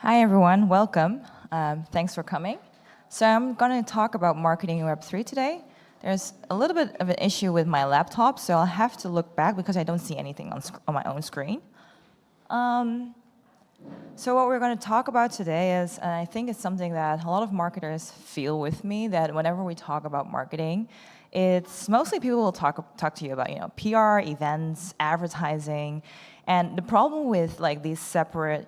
Hi, everyone. Welcome. Thanks for coming. So I'm going to talk about marketing in Web3 today. There's a little bit of an issue with my laptop, so I'll have to look back because I don't see anything on my own screen. So what we're going to talk about today is, and I think it's something that a lot of marketers feel with me, that whenever we talk about marketing, it's mostly people will talk to you about PR, events, advertising, and the problem with like these separate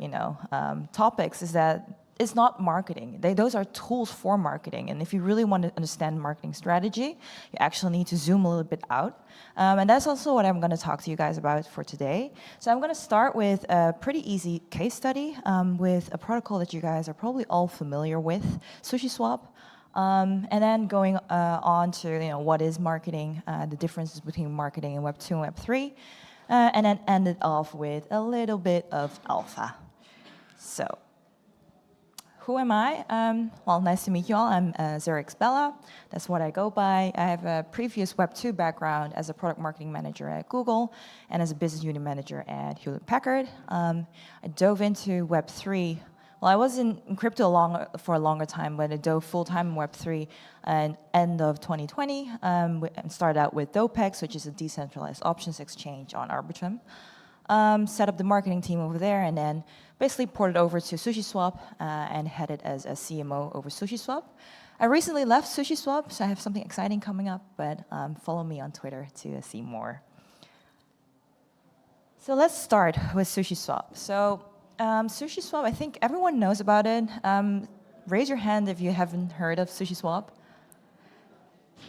topics is that it's not marketing. Those are tools for marketing, and if you really want to understand marketing strategy, you actually need to zoom a little bit out. And that's also what I'm going to talk to you guys about for today. So I'm going to start with a pretty easy case study with a protocol that you guys are probably all familiar with, SushiSwap. And then going on to what is marketing, the differences between marketing in Web 2 and Web 3, and then end it off with a little bit of alpha. So, who am I? Well, nice to meet you all. I'm Zerix Bella. That's what I go by. I have a previous Web 2 background as a product marketing manager at Google and as a business unit manager at Hewlett-Packard. I dove into Web 3. Well, I was in crypto for a longer time, but I dove full-time in Web3 at end of 2020. And started out with Dopex, which is a decentralized options exchange on Arbitrum. Set up the marketing team over there, and then basically ported over to SushiSwap and headed as a CMO over SushiSwap. I recently left SushiSwap, so I have something exciting coming up, but follow me on Twitter to see more. So let's start with SushiSwap. So SushiSwap, I think everyone knows about it. Raise your hand if you haven't heard of SushiSwap.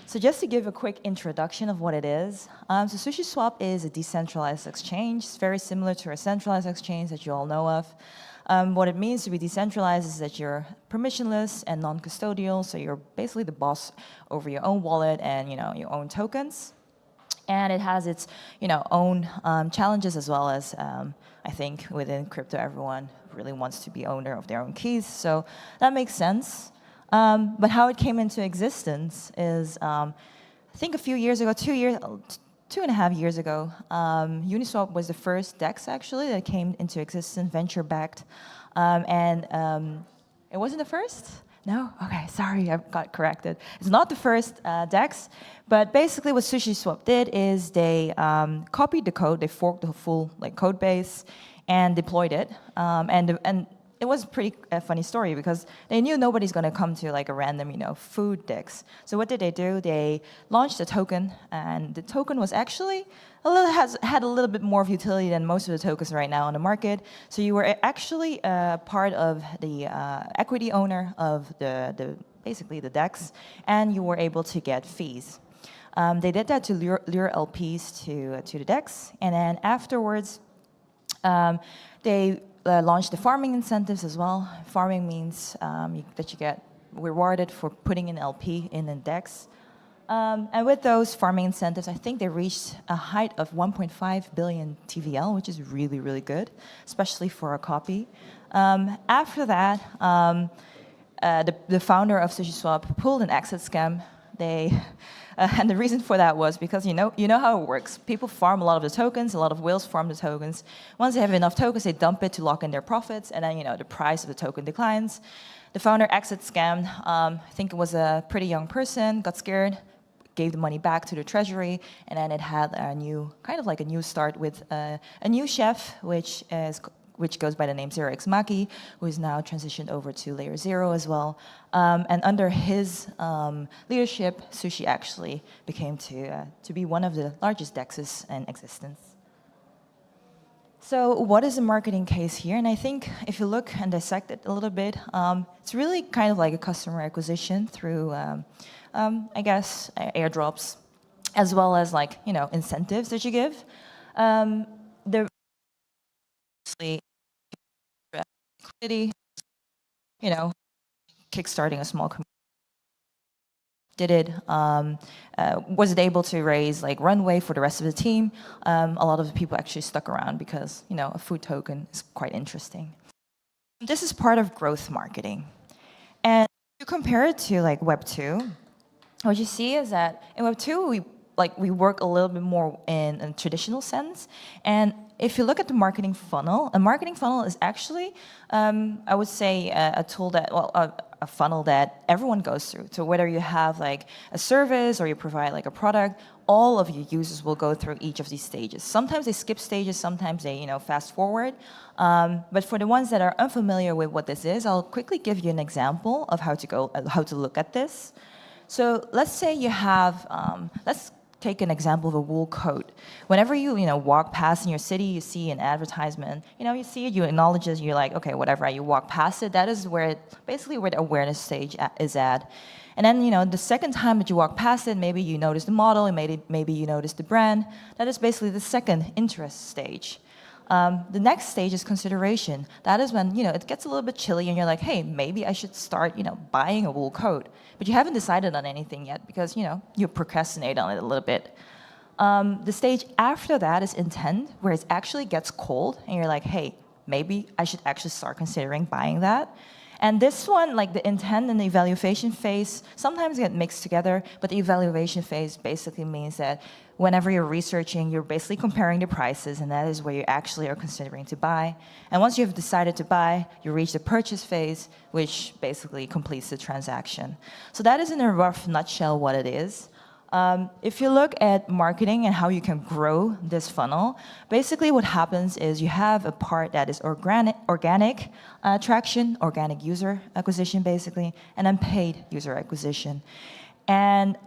So just to give a quick introduction of what it is, so SushiSwap is a decentralized exchange. It's very similar to a centralized exchange that you all know of. What it means to be decentralized is that you're permissionless and non-custodial, so you're basically the boss over your own wallet and your own tokens. And it has its own challenges as well as, I think within crypto, everyone really wants to be owner of their own keys. So that makes sense. But how it came into existence is, I think a few years ago, 2.5 years ago, Uniswap was the first DEX actually that came into existence, venture-backed. It wasn't the first? No? Okay, sorry, I got corrected. It's not the first DEX, but basically what SushiSwap did is they copied the code, they forked the full code base, and deployed it. And it was a pretty funny story because they knew nobody's going to come to a random food DEX. So what did they do? They launched a token, and the token was actually had a little bit more of utility than most of the tokens right now on the market. So you were actually part of the equity owner of basically the DEX, and you were able to get fees. They did that to lure LPs to the DEX, and then afterwards they launched the farming incentives as well. Farming means that you get rewarded for putting an LP in a DEX. And with those farming incentives, I think they reached a height of 1.5 billion TVL, which is really, really good, especially for a copy. After that, the founder of SushiSwap pulled an exit scam. And the reason for that was because you know how it works. People farm a lot of the tokens, a lot of whales farm the tokens. Once they have enough tokens, they dump it to lock in their profits, and then the price of the token declines. The founder exit scammed. I think it was a pretty young person, got scared, gave the money back to the treasury, and then it had a new, kind of like a new start with a new chef, which goes by the name Zerix Maki, who is now transitioned over to Layer 0 as well. And under his leadership, Sushi actually became to be one of the largest DEXs in existence. So what is the marketing case here? And I think if you look and dissect it a little bit, it's really kind of like a customer acquisition through, I guess, airdrops, as well as incentives that you give. They're liquidity, kickstarting a small community. Was it able to raise runway for the rest of the team? A lot of the people actually stuck around because a food token is quite interesting. This is part of growth marketing, and if you compare it to Web 2, what you see is that in Web 2 we work a little bit more in a traditional sense, and if you look at the marketing funnel, a marketing funnel is actually, I would say, a tool that, well, a funnel that everyone goes through. So whether you have like a service or you provide like a product, all of your users will go through each of these stages. Sometimes they skip stages, sometimes they fast forward. But for the ones that are unfamiliar with what this is, I'll quickly give you an example of how to look at this. So let's say you have, let's take an example of a wool coat. Whenever you walk past in your city, you see an advertisement, you see it, you acknowledge it, you're like, okay, whatever, you walk past it, that is basically where the awareness stage is at. And then, the second time that you walk past it, maybe you notice the model, and maybe you notice the brand. That is basically the second interest stage. The next stage is consideration. That is when, it gets a little bit chilly and you're like, hey, maybe I should start, buying a wool coat. But you haven't decided on anything yet because, you procrastinate on it a little bit. The stage after that is intent, where it actually gets cold and you're like, hey, maybe I should actually start considering buying that. And this one, like the intent and the evaluation phase, sometimes get mixed together, but the evaluation phase basically means that whenever you're researching, you're basically comparing the prices, and that is where you actually are considering to buy. And once you've decided to buy, you reach the purchase phase, which basically completes the transaction. So that is in a rough nutshell what it is. If you look at marketing and how you can grow this funnel, basically what happens is you have a part that is organic traction, organic user acquisition basically, and then paid user acquisition. And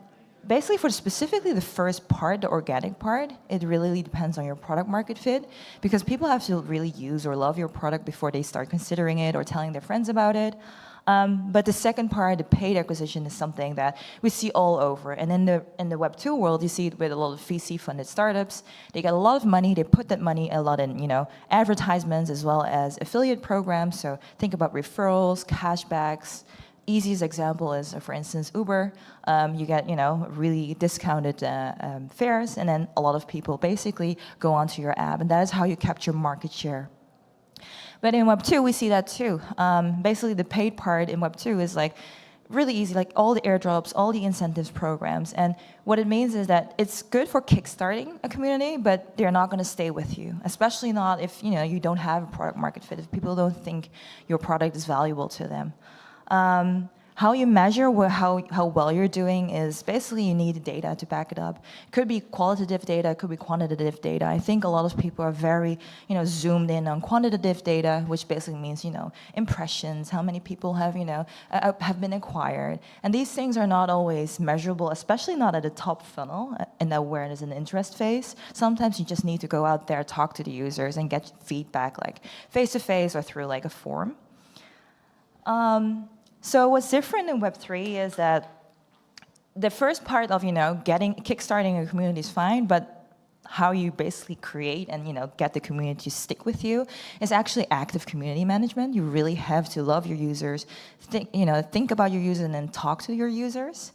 basically for specifically the first part, the organic part, it really depends on your product market fit, because people have to really use or love your product before they start considering it or telling their friends about it. But the second part, the paid acquisition, is something that we see all over. And in the Web2 world, you see it with a lot of VC-funded startups. They get a lot of money. They put that money a lot in, advertisements as well as affiliate programs. So think about referrals, cashbacks. Easiest example is, for instance, Uber. You get, really discounted fares, and then a lot of people basically go onto your app, and that is how you capture market share. But in Web2, we see that too. Basically, the paid part in Web2 is like really easy, like all the airdrops, all the incentives programs. And what it means is that it's good for kickstarting a community, but they're not going to stay with you, especially not if you don't have a product market fit, if people don't think your product is valuable to them. How you measure how well you're doing is basically you need data to back it up. It could be qualitative data, it could be quantitative data. I think a lot of people are very, zoomed in on quantitative data, which basically means, impressions, how many people have, have been acquired. And these things are not always measurable, especially not at the top funnel in the awareness and interest phase. Sometimes you just need to go out there, talk to the users, and get feedback, like face-to-face or through like a form. So what's different in Web3 is that the first part of, kickstarting a community is fine, but how you basically create and, get the community to stick with you is actually active community management. You really have to love your users, think about your users and then talk to your users,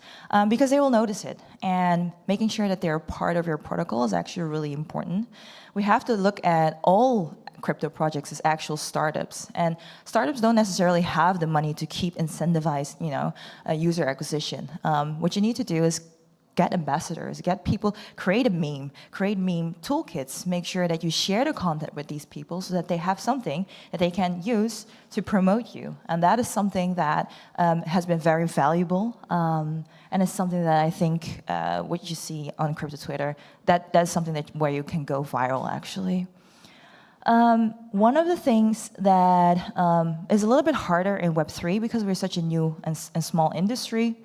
because they will notice it. And making sure that they're part of your protocol is actually really important. We have to look at all crypto projects as actual startups, and startups don't necessarily have the money to keep incentivized, user acquisition. What you need to do is get ambassadors, get people, create meme toolkits, make sure that you share the content with these people so that they have something that they can use to promote you. And that is something that has been very valuable, and it's something that I think what you see on crypto Twitter, that's something where you can go viral actually. One of the things that is a little bit harder in Web3, because we're such a new and small industry,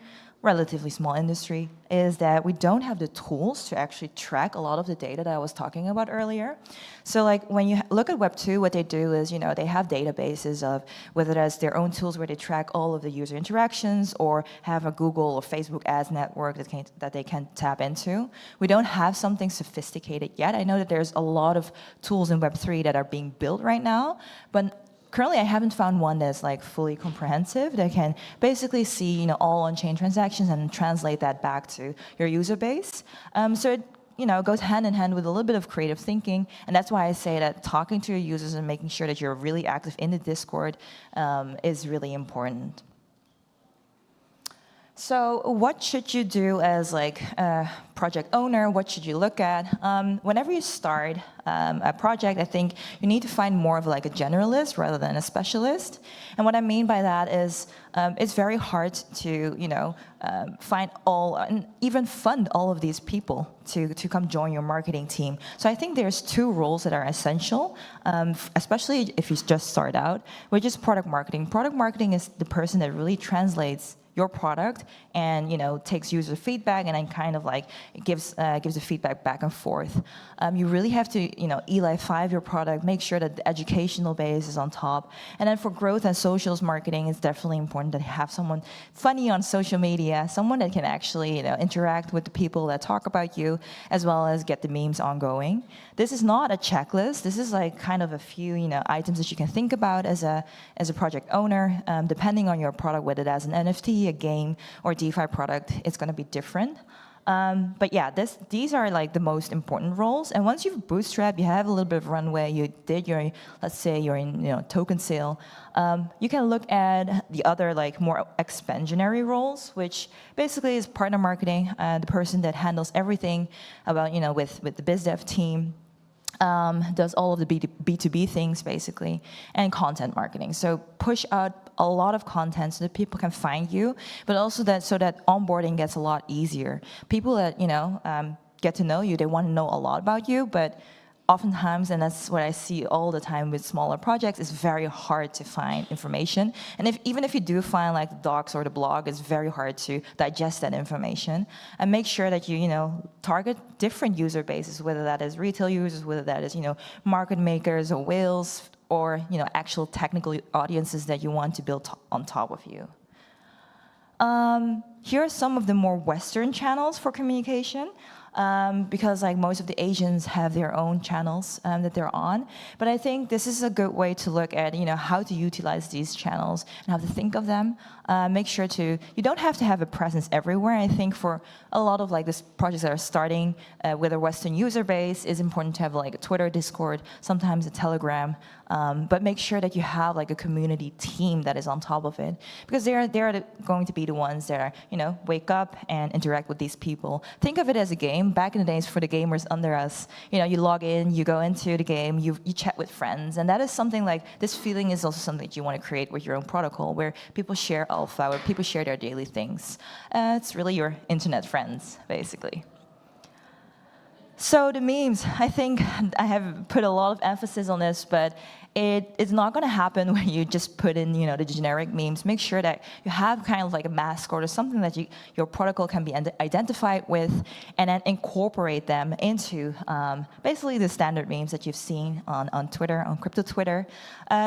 relatively small industry, is that we don't have the tools to actually track a lot of the data that I was talking about earlier. So like when you look at Web2, what they do is, they have databases of whether that's their own tools where they track all of the user interactions, or have a Google or Facebook ads network that they can tap into. We don't have something sophisticated yet. I know that there's a lot of tools in Web3 that are being built right now, but currently, I haven't found one that's like fully comprehensive that can basically see, all on-chain transactions and translate that back to your user base. So it, goes hand in hand with a little bit of creative thinking, and that's why I say that talking to your users and making sure that you're really active in the Discord is really important. So what should you do as like project owner, what should you look at? Whenever you start a project, I think you need to find more of like a generalist rather than a specialist. And what I mean by that is it's very hard to, find all and even fund all of these people to come join your marketing team. So I think there's two roles that are essential, especially if you just start out, which is product marketing. Product marketing is the person that really translates your product and takes user feedback and then kind of like gives the feedback back and forth. You really have to Eli 5 your product, make sure that the educational base is on top. And then for growth and socials marketing, it's definitely important that you have someone funny on social media, someone that can actually interact with the people that talk about you, as well as get the memes ongoing. This is not a checklist. This is like kind of a few items that you can think about as a project owner, depending on your product, whether that's an NFT, a game, or DeFi product, it's going to be different. But yeah, these are like the most important roles. And once you've bootstrapped, you have a little bit of runway, you did your, let's say you're in token sale, you can look at the other like more expansionary roles, which basically is partner marketing, the person that handles everything about, with the biz dev team. Does all of the B2B things basically, and content marketing. So push out a lot of content so that people can find you, but also so that onboarding gets a lot easier. People that get to know you, they want to know a lot about you, but oftentimes, and that's what I see all the time with smaller projects, it's very hard to find information. And even if you do find like the docs or the blog, it's very hard to digest that information. And make sure that you target different user bases, whether that is retail users, whether that is market makers or whales, or actual technical audiences that you want to build on top of you. Here are some of the more Western channels for communication. Because like most of the Asians have their own channels that they're on. But I think this is a good way to look at how to utilize these channels and how to think of them. Make sure you don't have to have a presence everywhere. I think for a lot of like these projects that are starting with a Western user base, it's important to have like a Twitter, Discord, sometimes a Telegram. But make sure that you have like a community team that is on top of it, because they're going to be the ones that are wake up and interact with these people. Think of it as a game. Back in the days, for the gamers under us, you log in, you go into the game, you chat with friends, and that is something like this feeling is also something that you want to create with your own protocol, where people share alpha, where people share their daily things. It's really your internet friends, basically. So the memes, I think I have put a lot of emphasis on this, but it's not going to happen when you just put in, the generic memes. Make sure that you have kind of like a mascot or something that your protocol can be identified with, and then incorporate them into basically the standard memes that you've seen on Twitter, on crypto Twitter.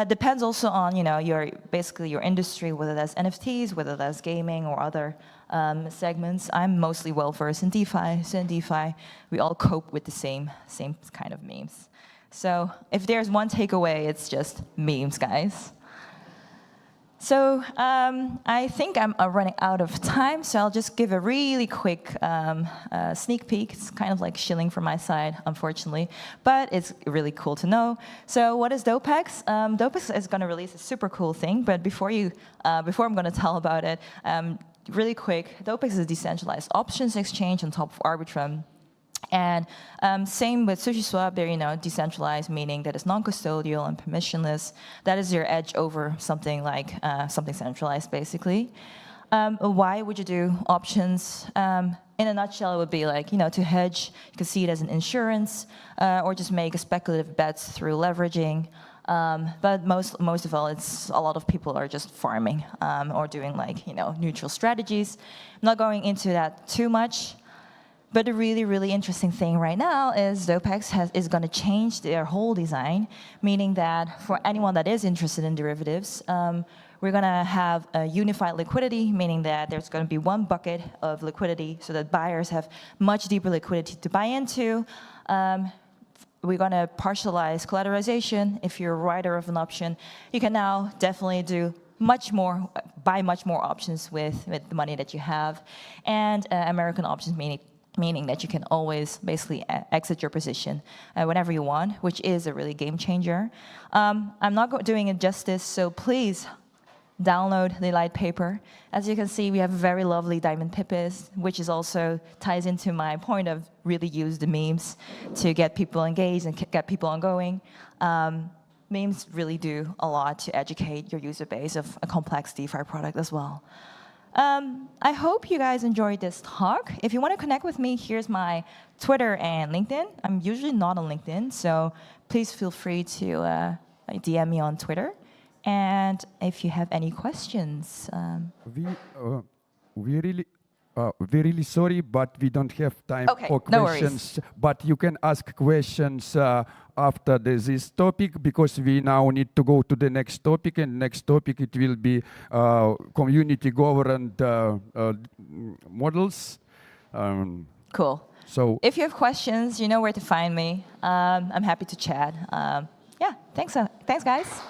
Depends also on, your industry, whether that's NFTs, whether that's gaming or other segments. I'm mostly well-versed in DeFi, so in DeFi, we all cope with the same kind of memes. So if there's one takeaway, it's just memes, guys. So I think I'm running out of time, so I'll just give a really quick sneak peek. It's kind of like shilling from my side, unfortunately, but it's really cool to know. So what is Dopex? Dopex is going to release a super cool thing, but before I'm going to tell about it, really quick, Dopex is a decentralized options exchange on top of Arbitrum. And same with SushiSwap, they're decentralized, meaning that it's non-custodial and permissionless. That is your edge over something like something centralized, basically. Why would you do options? In a nutshell, it would be like, to hedge. You can see it as an insurance, or just make a speculative bets through leveraging. But most of all, it's a lot of people are just farming or doing like, neutral strategies. I'm not going into that too much. But the really, really interesting thing right now is Dopex is going to change their whole design, meaning that for anyone that is interested in derivatives, we're going to have a unified liquidity, meaning that there's going to be one bucket of liquidity so that buyers have much deeper liquidity to buy into. We're going to partialize collateralization. If you're a writer of an option, you can now definitely do buy much more options with the money that you have. And American options, meaning that you can always basically exit your position whenever you want, which is a really game changer. I'm not doing it justice, so please download the light paper. As you can see, we have very lovely diamond pipis, which is also ties into my point of really use the memes to get people engaged and get people ongoing. Memes really do a lot to educate your user base of a complex DeFi product as well. I hope you guys enjoyed this talk. If you want to connect with me, here's my Twitter and LinkedIn. I'm usually not on LinkedIn, so please feel free to DM me on Twitter. And if you have any questions, we're really sorry, but we don't have time for no questions. worries. But you can ask questions after this topic, because we now need to go to the next topic. And next topic, it will be community governed models. Cool. So if you have questions, you know where to find me. I'm happy to chat. Yeah, thanks guys.